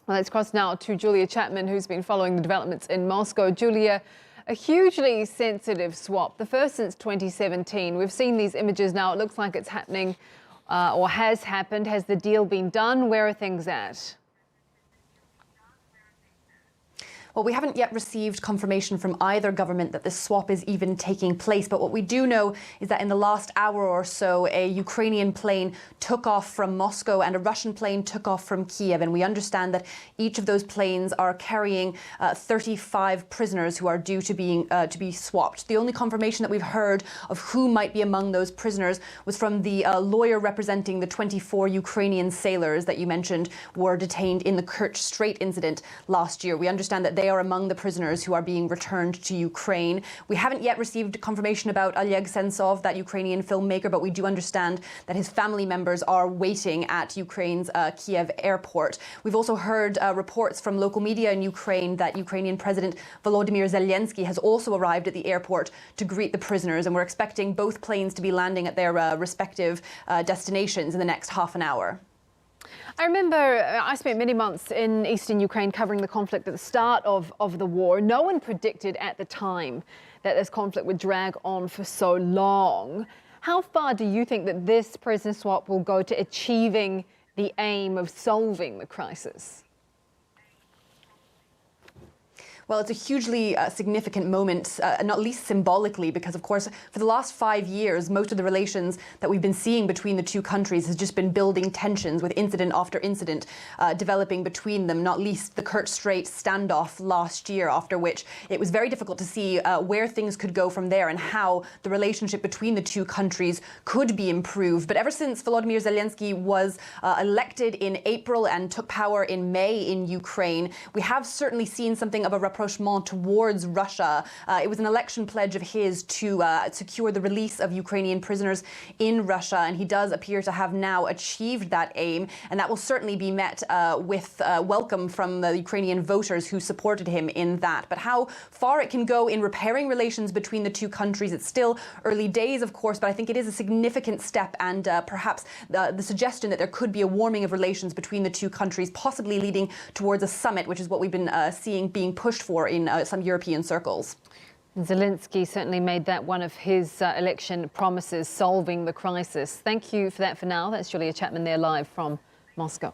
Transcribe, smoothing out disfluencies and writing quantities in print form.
Well, let's cross now to Julia Chapman, who's been following the developments in Moscow. Julia, a hugely sensitive swap, the first since 2017. We've seen these images now. It looks like it's happening or has happened. Has the deal been done? Where are things at? Well, we haven't yet received confirmation from either government that this swap is even taking place. But what we do know is that in the last hour or so, a Ukrainian plane took off from Moscow and a Russian plane took off from Kyiv. And we understand that each of those planes are carrying 35 prisoners who are due to be swapped. The only confirmation that we've heard of who might be among those prisoners was from the lawyer representing the 24 Ukrainian sailors that you mentioned were detained in the Kerch Strait incident last year. We understand that they are among the prisoners who are being returned to Ukraine. We haven't yet received confirmation about Oleg Sentsov, that Ukrainian filmmaker, but we do understand that his family members are waiting at Ukraine's Kyiv airport. We've also heard reports from local media in Ukraine that Ukrainian President Volodymyr Zelensky has also arrived at the airport to greet the prisoners, and we're expecting both planes to be landing at their respective destinations in the next half an hour. I remember I spent many months in eastern Ukraine covering the conflict at the start of the war. No one predicted at the time that this conflict would drag on for so long. How far do you think that this prisoner swap will go to achieving the aim of solving the crisis? Well, it's a hugely significant moment, not least symbolically, because, of course, for the last 5 years, most of the relations that we've been seeing between the two countries has just been building tensions with incident after incident developing between them, not least the Kerch Strait standoff last year, after which it was very difficult to see where things could go from there and how the relationship between the two countries could be improved. But ever since Volodymyr Zelensky was elected in April and took power in May in Ukraine, we have certainly seen something of a rapprochement towards Russia. It was an election pledge of his to secure the release of Ukrainian prisoners in Russia, and he does appear to have now achieved that aim, and that will certainly be met with welcome from the Ukrainian voters who supported him in that. But how far it can go in repairing relations between the two countries, it's still early days, of course, but I think it is a significant step, and perhaps the suggestion that there could be a warming of relations between the two countries, possibly leading towards a summit, which is what we've been seeing being pushed for in some European circles. Zelensky certainly made that one of his election promises, solving the crisis. Thank you for that for now. That's Julia Chapman there live from Moscow.